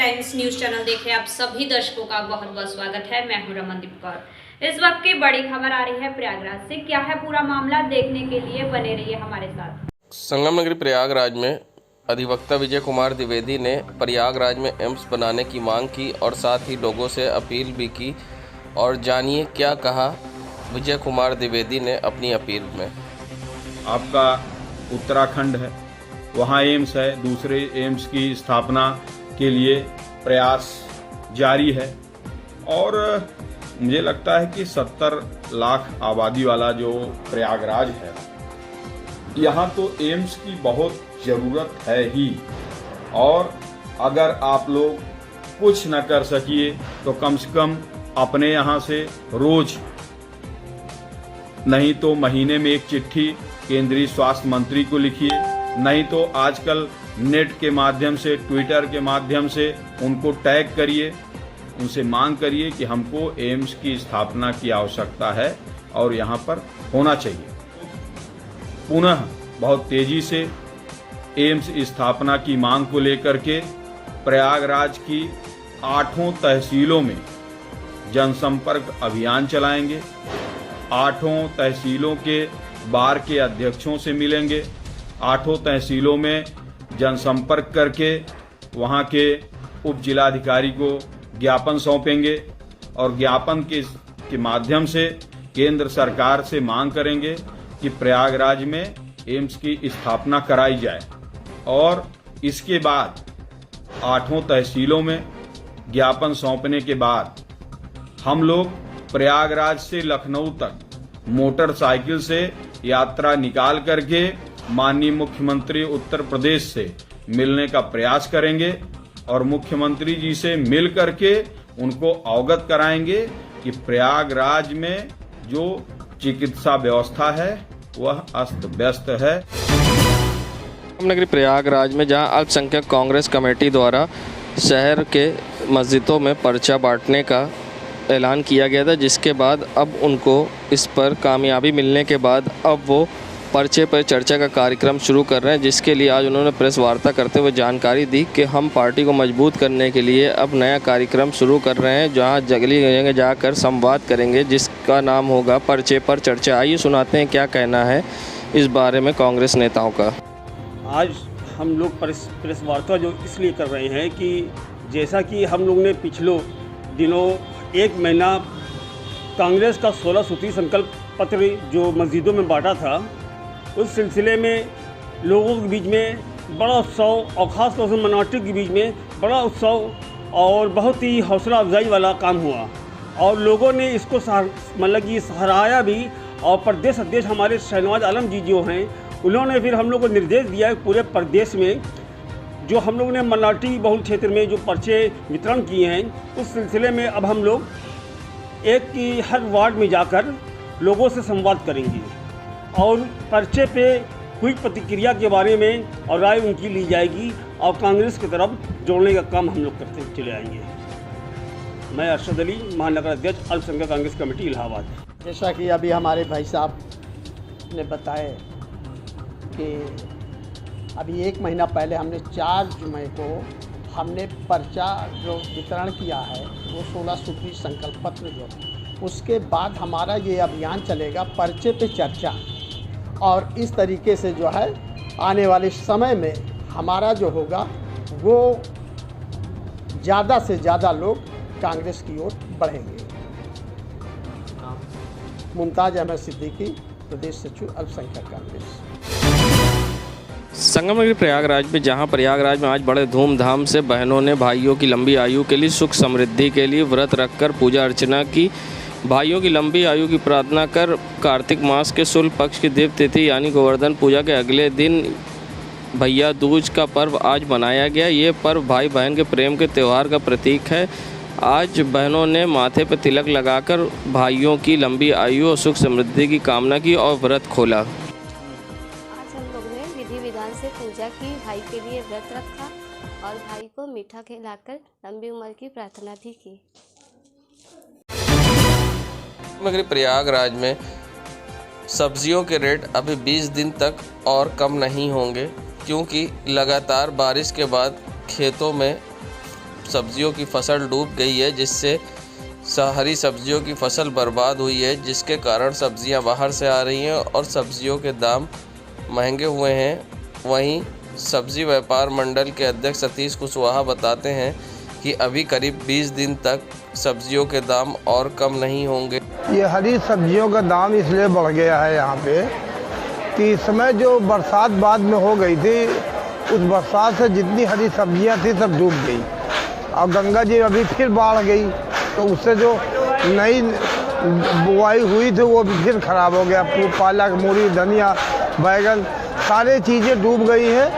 Times news channel देख रहे आप सभी दर्शकों का बहुत बहुत स्वागत है। मैं हूं रमनदीप कौर। इस वक्त की बड़ी खबर आ रही है प्रयागराज से। क्या है पूरा मामला, देखने के लिए बने रहिए हमारे साथ। संगम नगरी प्रयागराज में अधिवक्ता विजय कुमार द्विवेदी ने प्रयागराज में एम्स बनाने की मांग की और साथ ही लोगों से अपील भी की। और जानिए क्या कहा विजय कुमार द्विवेदी ने अपनी अपील में। आपका उत्तराखंड है, वहाँ एम्स है, दूसरे एम्स की स्थापना के लिए प्रयास जारी है और मुझे लगता है कि 70 लाख आबादी वाला जो प्रयागराज है, यहाँ तो एम्स की बहुत ज़रूरत है ही। और अगर आप लोग कुछ न कर सकिए तो कम से कम अपने यहाँ से रोज नहीं तो महीने में एक चिट्ठी केंद्रीय स्वास्थ्य मंत्री को लिखिए, नहीं तो आजकल नेट के माध्यम से, ट्विटर के माध्यम से उनको टैग करिए, उनसे मांग करिए कि हमको एम्स की स्थापना की आवश्यकता है और यहाँ पर होना चाहिए। पुनः बहुत तेजी से एम्स स्थापना की मांग को लेकर के प्रयागराज की 8 तहसीलों में जनसंपर्क अभियान चलाएंगे। 8 तहसीलों के बार के अध्यक्षों से मिलेंगे, 8 तहसीलों में जनसंपर्क करके वहां के उप जिलाधिकारी को ज्ञापन सौंपेंगे और ज्ञापन के माध्यम से केंद्र सरकार से मांग करेंगे कि प्रयागराज में एम्स की स्थापना कराई जाए। और इसके बाद 8 तहसीलों में ज्ञापन सौंपने के बाद हम लोग प्रयागराज से लखनऊ तक मोटरसाइकिल से यात्रा निकाल करके माननीय मुख्यमंत्री उत्तर प्रदेश से मिलने का प्रयास करेंगे और मुख्यमंत्री जी से मिल करके उनको अवगत कराएंगे कि प्रयागराज में जो चिकित्सा व्यवस्था है वह अस्त व्यस्त है। नगरी प्रयागराज में जहां अल्पसंख्यक कांग्रेस कमेटी द्वारा शहर के मस्जिदों में पर्चा बांटने का ऐलान किया गया था, जिसके बाद अब उनको इस पर कामयाबी मिलने के बाद अब वो पर्चे पर चर्चा का कार्यक्रम शुरू कर रहे हैं, जिसके लिए आज उन्होंने प्रेस वार्ता करते हुए जानकारी दी कि हम पार्टी को मजबूत करने के लिए अब नया कार्यक्रम शुरू कर रहे हैं, जहां जगली जगह जाकर संवाद करेंगे, जिसका नाम होगा पर्चे पर चर्चा। आइए सुनाते हैं क्या कहना है इस बारे में कांग्रेस नेताओं का। आज हम लोग प्रेस वार्ता जो इसलिए कर रहे हैं कि जैसा कि हम लोग ने पिछले दिनों 1 महीना कांग्रेस का 16 सूत्री संकल्प पत्र जो मस्जिदों में बांटा था, उस सिलसिले में लोगों के बीच में बड़ा उत्सव और ख़ास तौर से माइनॉरिटी के बीच में बड़ा उत्सव और बहुत ही हौसला अफजाई वाला काम हुआ और लोगों ने इसको मतलब कि सराहाया भी। और प्रदेश अध्यक्ष हमारे शहनवाज आलम जी जो हैं, उन्होंने फिर हम लोग को निर्देश दिया है पूरे प्रदेश में जो हम लोग ने माइनॉरिटी बहुल क्षेत्र में जो पर्चे वितरण किए हैं, उस सिलसिले में अब हम लोग एक की हर वार्ड में जाकर लोगों से संवाद करेंगे और पर्चे पे हुई प्रतिक्रिया के बारे में और राय उनकी ली जाएगी और कांग्रेस की तरफ जोड़ने का काम हम लोग करते चले आएंगे। मैं अरशद अली, महानगर अध्यक्ष अल्पसंख्यक कांग्रेस कमेटी इलाहाबाद। जैसा कि अभी हमारे भाई साहब ने बताया कि अभी 1 महीना पहले हमने 4 जुमे को हमने पर्चा जो वितरण किया है वो 16 सूत्री संकल्प पत्र जो, उसके बाद हमारा ये अभियान चलेगा पर्चे पे चर्चा। और इस तरीके से जो है आने वाले समय में हमारा जो होगा वो ज़्यादा से ज़्यादा लोग कांग्रेस की ओर बढ़ेंगे। मुमताज़ अहमद सिद्दीकी, प्रदेश सचिव अल्पसंख्यक कांग्रेस। संगम नगरी प्रयागराज में जहां प्रयागराज में आज बड़े धूमधाम से बहनों ने भाइयों की लंबी आयु के लिए, सुख समृद्धि के लिए व्रत रखकर पूजा अर्चना की। भाइयों की लंबी आयु की प्रार्थना कर कार्तिक मास के शुक्ल पक्ष की दिव्य तिथि यानी गोवर्धन पूजा के अगले दिन भैया दूज का पर्व आज मनाया गया। ये पर्व भाई बहन के प्रेम के त्यौहार का प्रतीक है। आज बहनों ने माथे पर तिलक लगाकर भाइयों की लंबी आयु और सुख समृद्धि की कामना की और व्रत खोला। आज हम लोग ने विधि विधान से पूजा की, भाई के लिए व्रत रखा और भाई को मीठा खिलाकर लंबी उम्र की प्रार्थना भी की। नगरी प्रयागराज में सब्जियों के रेट अभी 20 दिन तक और कम नहीं होंगे, क्योंकि लगातार बारिश के बाद खेतों में सब्जियों की फसल डूब गई है, जिससे हरी सब्जियों की फसल बर्बाद हुई है, जिसके कारण सब्जियां बाहर से आ रही हैं और सब्जियों के दाम महंगे हुए हैं। वहीं सब्जी व्यापार मंडल के अध्यक्ष सतीश कुशवाहा बताते हैं कि अभी करीब 20 दिन तक सब्जियों के दाम और कम नहीं होंगे। ये हरी सब्जियों का दाम इसलिए बढ़ गया है यहाँ पे कि इस समय जो बरसात बाद में हो गई थी, उस बरसात से जितनी हरी सब्जियाँ थी सब डूब गई और गंगा जी अभी फिर बाढ़ गई, तो उससे जो नई बुआई हुई थी वो भी फिर ख़राब हो गया। पालक, मूली, धनिया, बैगन सारे चीज़ें डूब गई हैं।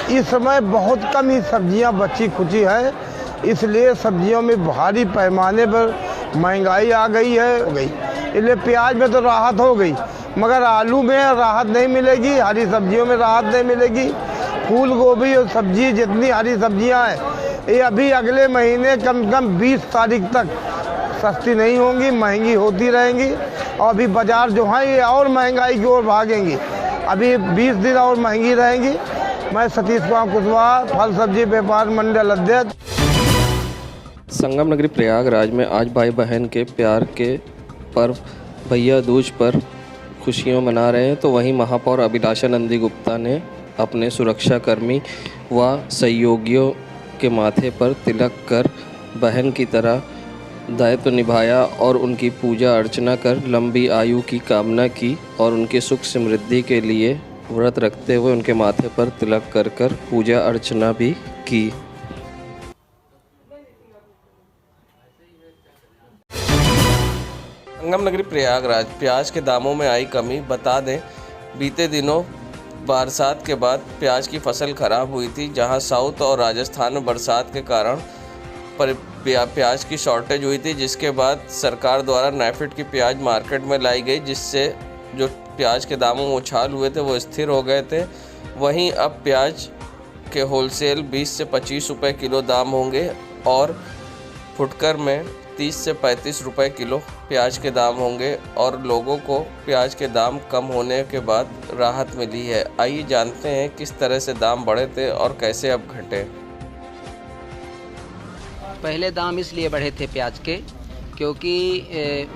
इस समय बहुत कम ही सब्जियां बची खुची है, इसलिए सब्जियों में भारी पैमाने पर महंगाई आ गई है। इसलिए प्याज में तो राहत हो गई, मगर आलू में राहत नहीं मिलेगी, हरी सब्जियों में राहत नहीं मिलेगी। फूल गोभी और सब्जी जितनी हरी सब्जियां हैं ये अभी अगले महीने कम से कम 20 तारीख तक सस्ती नहीं होंगी, महंगी होती रहेंगी और अभी बाज़ार जो है ये और महंगाई की ओर भागेंगी। अभी 20 दिन और महंगी रहेंगी। मैं सतीश कुमार कुशवाहा, फल सब्जी व्यापार मंडल अध्यक्ष। संगम नगरी प्रयागराज में आज भाई बहन के प्यार के पर्व भैया दूज पर खुशियाँ मना रहे हैं, तो वहीं महापौर अभिलाषा नंदी गुप्ता ने अपने सुरक्षाकर्मी व सहयोगियों के माथे पर तिलक कर बहन की तरह दायित्व निभाया और उनकी पूजा अर्चना कर लंबी आयु की कामना की और उनके सुख समृद्धि के लिए व्रत रखते हुए उनके माथे पर तिलक कर पूजा अर्चना भी की। संगम नगरी प्रयागराज प्याज के दामों में आई कमी। बता दें, बीते दिनों बरसात के बाद प्याज की फसल खराब हुई थी, जहां साउथ और राजस्थान में बरसात के कारण प्याज की शॉर्टेज हुई थी, जिसके बाद सरकार द्वारा नाफेड की प्याज मार्केट में लाई गई, जिससे जो प्याज के दामों में उछाल हुए थे वो स्थिर हो गए थे। वहीं अब प्याज के होलसेल 20 से 25 रुपये किलो दाम होंगे और फुटकर में 30 से 35 रुपये किलो प्याज के दाम होंगे और लोगों को प्याज के दाम कम होने के बाद राहत मिली है। आइए जानते हैं किस तरह से दाम बढ़े थे और कैसे अब घटे। पहले दाम इसलिए बढ़े थे प्याज के क्योंकि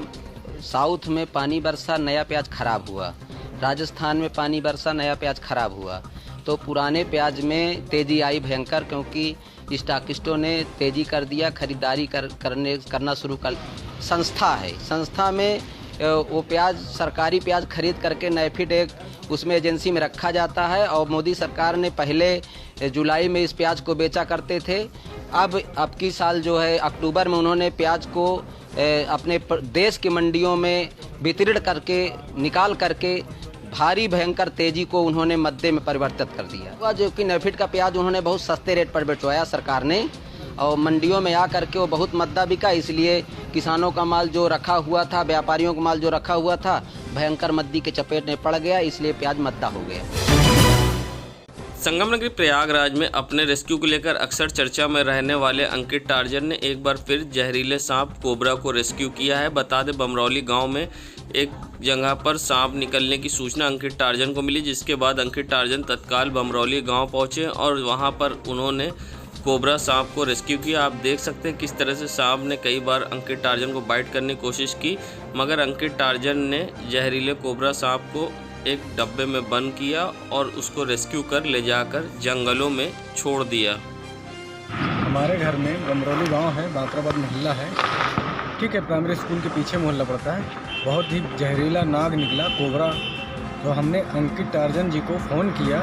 साउथ में पानी बरसा, नया प्याज खराब हुआ, राजस्थान में पानी बरसा, नया प्याज खराब हुआ, तो पुराने प्याज में तेज़ी आई भयंकर, क्योंकि स्टॉकिस्टों ने तेज़ी कर दिया, खरीदारी करना शुरू कर। संस्था है, संस्था में वो प्याज सरकारी प्याज खरीद करके नाफेड एक उसमें एजेंसी में रखा जाता है और मोदी सरकार ने पहले जुलाई में इस प्याज को बेचा करते थे। अब की साल जो है अक्टूबर में उन्होंने प्याज को अपने देश की मंडियों में वितरण करके निकाल करके भारी भयंकर तेजी को उन्होंने मद्दे में परिवर्तित कर दिया। जो कि नाफेड का प्याज उन्होंने बहुत सस्ते रेट पर बेचवाया सरकार ने और मंडियों में आ करके वो बहुत मद्दा बिका, इसलिए किसानों का माल जो रखा हुआ था, व्यापारियों का माल जो रखा हुआ था भयंकर मद्दी के चपेट में पड़ गया, इसलिए प्याज मद्दा हो गया। संगम नगरी प्रयागराज में अपने रेस्क्यू को लेकर अक्सर चर्चा में रहने वाले अंकित टार्जन ने एक बार फिर जहरीले सांप कोबरा को रेस्क्यू किया है। बता दें, बमरौली गांव में एक जगह पर सांप निकलने की सूचना अंकित टार्जन को मिली, जिसके बाद अंकित टार्जन तत्काल बमरौली गांव पहुंचे और वहां पर उन्होंने कोबरा सांप को रेस्क्यू किया। आप देख सकते हैं किस तरह से सांप ने कई बार अंकित टार्जन को बाइट करने की कोशिश की, मगर अंकित टार्जन ने जहरीले कोबरा सांप को एक डब्बे में बंद किया और उसको रेस्क्यू कर ले जाकर जंगलों में छोड़ दिया। हमारे घर में बमरौली गांव है, बातराबाद मोहल्ला है, ठीक है, प्राइमरी स्कूल के पीछे मोहल्ला पड़ता है। बहुत ही जहरीला नाग निकला, कोबरा। तो हमने अंकित टार्जन जी को फ़ोन किया,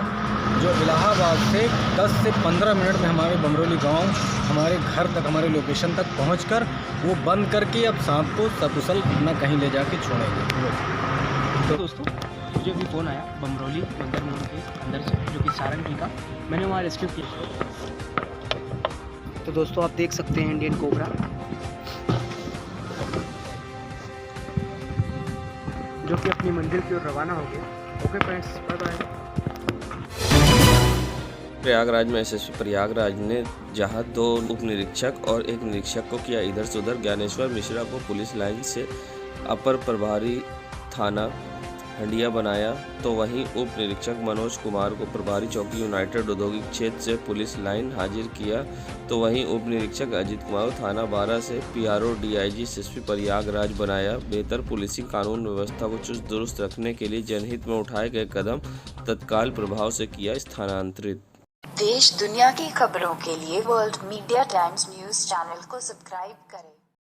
जो इलाहाबाद से 10 से 15 मिनट में हमारे बमरौली गांव, हमारे घर तक, हमारे लोकेशन तक पहुंचकर वो बंद करके अब सांप को सकुशल अपना कहीं ले जाके छोड़ेंगे। तो दोस्तों, मुझे भी फ़ोन आया बमरौली मंदिर मोड़ के अंदर से, जो कि सारंगी का, मैंने वहाँ रेस्क्यू किया। तो दोस्तों आप देख सकते हैं इंडियन कोबरा, जो कि अपनी मंजिल की ओर रवाना हो गया। Okay friends, bye bye. Prayagraj में एसएसपी प्रयागराज ने जहां 2 उप निरीक्षक और एक निरीक्षक को किया इधर से उधर, ज्ञानेश्वर मिश्रा को पुलिस लाइन से अपर प्रभारी थाना हंडिया बनाया, तो वहीं उप निरीक्षक मनोज कुमार को प्रभारी चौकी यूनाइटेड औद्योगिक क्षेत्र से पुलिस लाइन हाजिर किया, तो वहीं उप निरीक्षक अजित कुमार थाना 12 से PRO DIG एसएसपी प्रयागराज बनाया। बेहतर पुलिसिंग कानून व्यवस्था को चुस्त दुरुस्त रखने के लिए जनहित में उठाए गए कदम तत्काल प्रभाव से किया स्थानांतरित। देश दुनिया की खबरों के लिए world media times news channel को सब्सक्राइब करें।